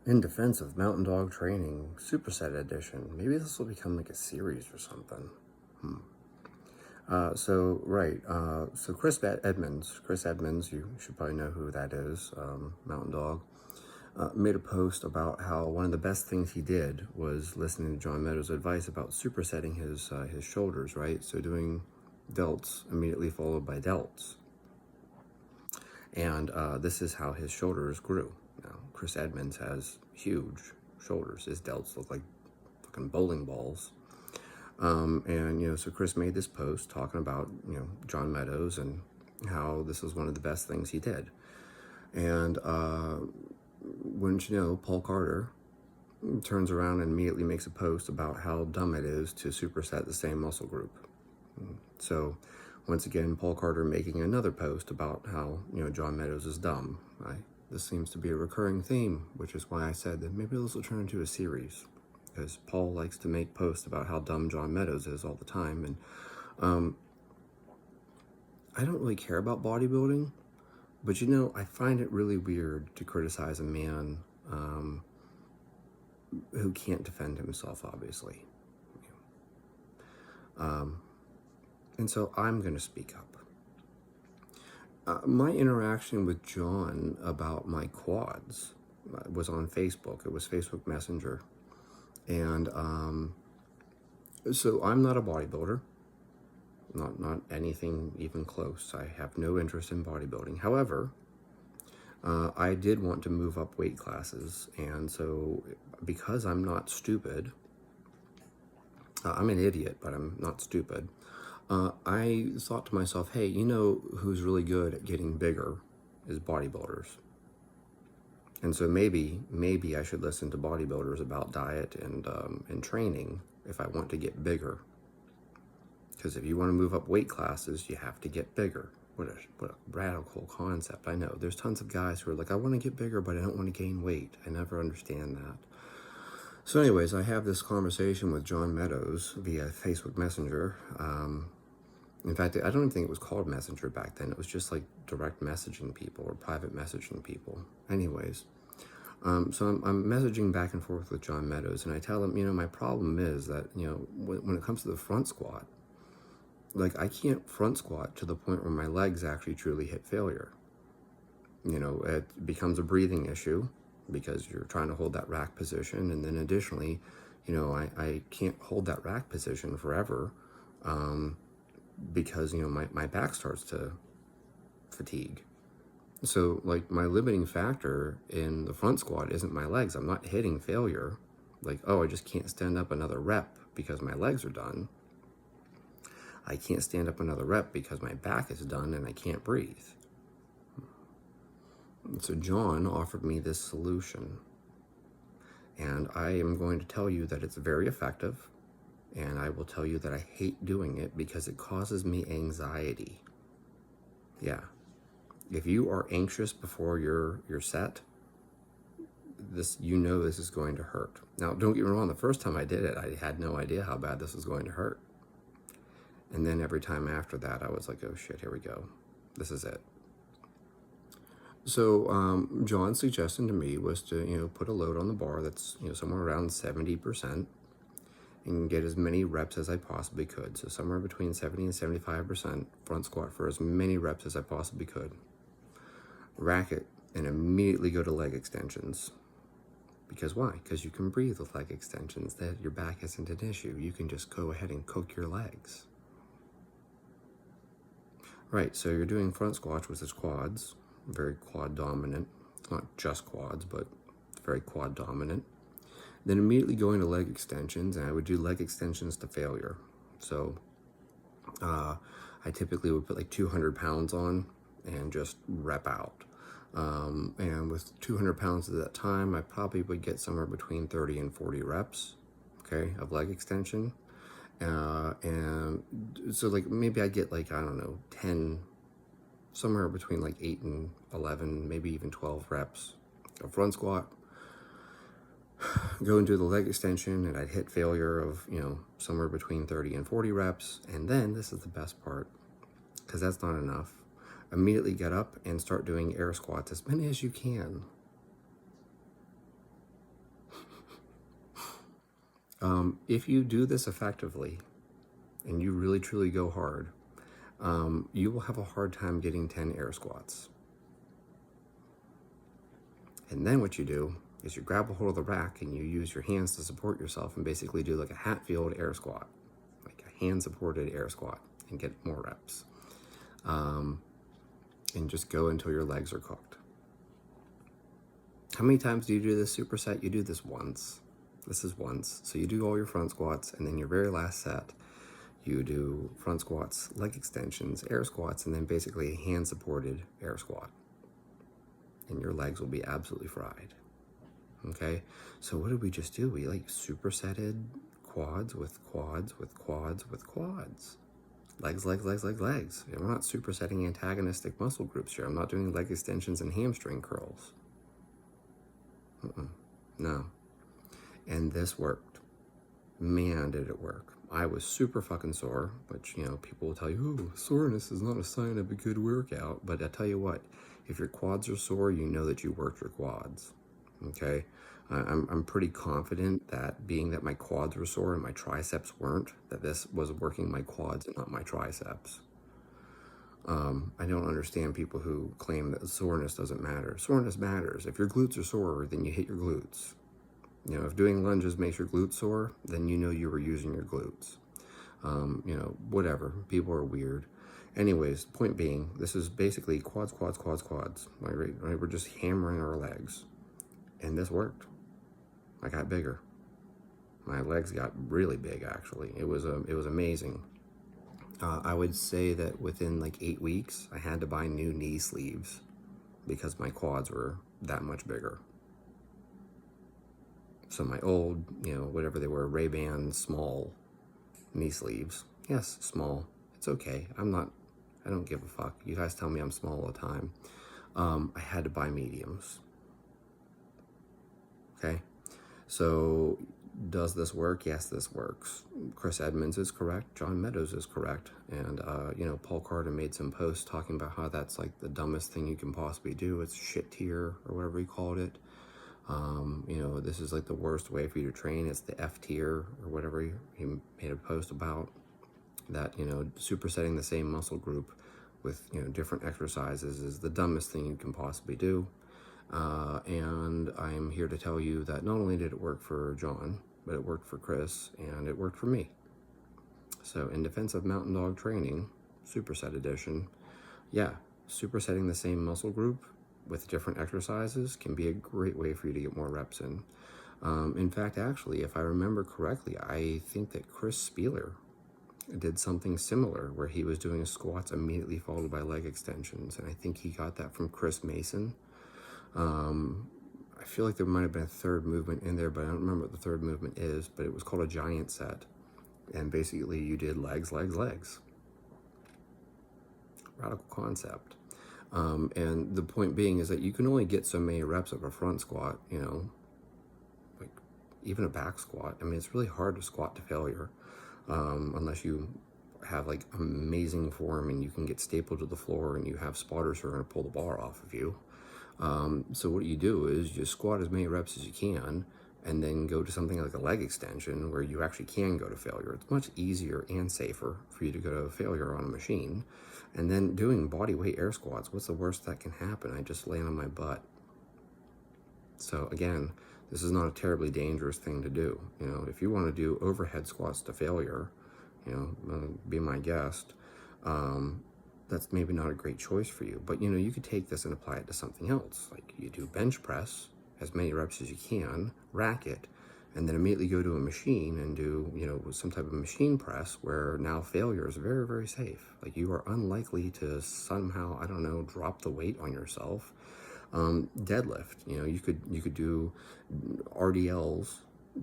In defense of Mountain Dog Training, Superset Edition. Maybe this will become like a series or something. So Chris Edmonds, you should probably know who that is, Mountain Dog, made a post about how one of the best things he did was listening to John Meadows' advice about supersetting his shoulders, right? So doing delts immediately followed by delts. And this is how his shoulders grew. Now, Chris Edmonds has huge shoulders. His delts look like fucking bowling balls. So Chris made this post talking about, John Meadows and how this was one of the best things he did. And wouldn't you know, Paul Carter turns around and immediately makes a post about how dumb it is to superset the same muscle group. So once again, Paul Carter making another post about how, John Meadows is dumb. This seems to be a recurring theme, which is why I said that maybe this will turn into a series, because Paul likes to make posts about how dumb John Meadows is all the time. And I don't really care about bodybuilding, but I find it really weird to criticize a man who can't defend himself, obviously. And so I'm going to speak up. My interaction with John about my quads was on Facebook. It was Facebook Messenger. And so I'm not a bodybuilder, not anything even close. I have no interest in bodybuilding. However, I did want to move up weight classes. And so because I'm not stupid, I'm an idiot, but I'm not stupid. I thought to myself, hey, who's really good at getting bigger is bodybuilders. And so maybe I should listen to bodybuilders about diet and training if I want to get bigger. Because if you want to move up weight classes, you have to get bigger. What a radical concept. I know there's tons of guys who are like, I want to get bigger, but I don't want to gain weight. I never understand that. So anyways, I have this conversation with John Meadows via Facebook Messenger. In fact, I don't even think it was called Messenger back then. It was just like direct messaging people or private messaging people. Anyways, so I'm messaging back and forth with John Meadows, and I tell him, my problem is that, when it comes to the front squat, like I can't front squat to the point where my legs actually truly hit failure. It becomes a breathing issue because you're trying to hold that rack position. And then additionally, I can't hold that rack position forever because, my back starts to fatigue. So like my limiting factor in the front squat isn't my legs. I'm not hitting failure. Like, oh, I just can't stand up another rep because my legs are done. I can't stand up another rep because my back is done and I can't breathe. So John offered me this solution, and I am going to tell you that it's very effective, and I will tell you that I hate doing it because it causes me anxiety. Yeah. If you are anxious before your set, this is going to hurt. Now, don't get me wrong, the first time I did it, I had no idea how bad this was going to hurt. And then every time after that, I was like, oh shit, here we go. This is it. So John's suggestion to me was to, put a load on the bar that's, somewhere around 70% and get as many reps as I possibly could. So somewhere between 70 and 75% front squat for as many reps as I possibly could. Rack it and immediately go to leg extensions. Because why? Because you can breathe with leg extensions. That your back isn't an issue. You can just go ahead and cook your legs. Right, so you're doing front squats, which is quads. Very quad dominant. It's not just quads, but very quad dominant. Then immediately going to leg extensions, and I would do leg extensions to failure. So I typically would put like 200 pounds on and just rep out. And with 200 pounds at that time, I probably would get somewhere between 30 and 40 reps, okay, of leg extension. And so like maybe I get like, I don't know, 10, somewhere between like 8 and 11, maybe even 12 reps of front squat. Go into the leg extension and I'd hit failure of, somewhere between 30 and 40 reps. And then this is the best part, because that's not enough. Immediately get up and start doing air squats, as many as you can. If you do this effectively and you really truly go hard, you will have a hard time getting 10 air squats. And then what you do is you grab a hold of the rack and you use your hands to support yourself and basically do like a Hatfield air squat, like a hand-supported air squat, and get more reps. And just go until your legs are cooked. How many times do you do this superset? You do this once. This is once. So you do all your front squats, and then your very last set, you do front squats, leg extensions, air squats, and then basically a hand-supported air squat. And your legs will be absolutely fried. Okay? So what did we just do? We like supersetted quads with quads with quads with quads. Legs, legs, legs, legs, legs. We're not supersetting antagonistic muscle groups here. I'm not doing leg extensions and hamstring curls. No. And this worked. Man, did it work. I was super fucking sore, which, people will tell you, oh, soreness is not a sign of a good workout. But I tell you what, if your quads are sore, you know that you worked your quads. Okay? I'm pretty confident that being that my quads were sore and my triceps weren't, that this was working my quads and not my triceps. I don't understand people who claim that soreness doesn't matter. Soreness matters. If your glutes are sore, then you hit your glutes. If doing lunges makes your glutes sore, then you know you were using your glutes. Whatever. People are weird. Anyways, point being, this is basically quads, quads, quads, quads. Right? We're just hammering our legs. And this worked. I got bigger. My legs got really big, actually. It was amazing. I would say that within like 8 weeks, I had to buy new knee sleeves because my quads were that much bigger. So my old, whatever they were, Ray-Ban small knee sleeves. Yes, small. It's okay. I don't give a fuck. You guys tell me I'm small all the time. I had to buy mediums. Okay? So does this work? Yes, this works. Chris Edmonds is correct. John Meadows is correct. And, Paul Carter made some posts talking about how that's like the dumbest thing you can possibly do. It's shit tier or whatever he called it. This is like the worst way for you to train. It's the F tier or whatever he made a post about that, supersetting the same muscle group with, different exercises is the dumbest thing you can possibly do. And I'm here to tell you that not only did it work for John, but it worked for Chris and it worked for me. So in defense of Mountain Dog Training, Superset Edition, yeah, supersetting the same muscle group with different exercises can be a great way for you to get more reps in. In fact, actually, if I remember correctly, I think that Chris Spieler did something similar where he was doing squats immediately followed by leg extensions. And I think he got that from Chris Mason. I feel like there might have been a third movement in there, but I don't remember what the third movement is, but it was called a giant set. And basically you did legs, legs, legs. Radical concept. And the point being is that you can only get so many reps of a front squat, like even a back squat. I mean, it's really hard to squat to failure, unless you have like amazing form and you can get stapled to the floor and you have spotters who are going to pull the bar off of you. So what you do is you squat as many reps as you can and then go to something like a leg extension where you actually can go to failure. It's much easier and safer for you to go to failure on a machine. And then doing body weight air squats, what's the worst that can happen? I just land on my butt. So again, this is not a terribly dangerous thing to do. If you want to do overhead squats to failure, be my guest. That's maybe not a great choice for you. But, you could take this and apply it to something else. Like you do bench press, as many reps as you can, rack it, and then immediately go to a machine and do, some type of machine press where now failure is very, very safe. Like you are unlikely to somehow, drop the weight on yourself. Deadlift, you could do RDLs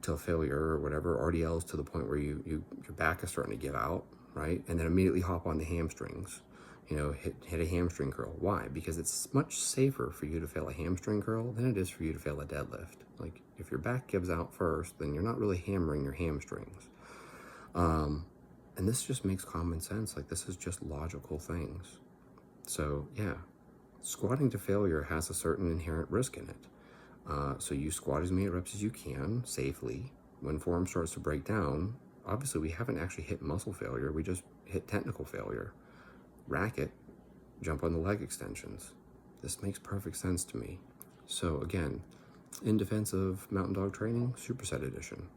till failure or whatever, RDLs to the point where your back is starting to give out, right? And then immediately hop on the hamstrings. Hit a hamstring curl. Why? Because it's much safer for you to fail a hamstring curl than it is for you to fail a deadlift. Like, if your back gives out first, then you're not really hammering your hamstrings. And this just makes common sense. Like, this is just logical things. So, yeah, squatting to failure has a certain inherent risk in it. So you squat as many reps as you can safely, when form starts to break down, obviously we haven't actually hit muscle failure, we just hit technical failure. Rack it, jump on the leg extensions. This makes perfect sense to me. So again, in defense of Mountain Dog Training, Superset Edition.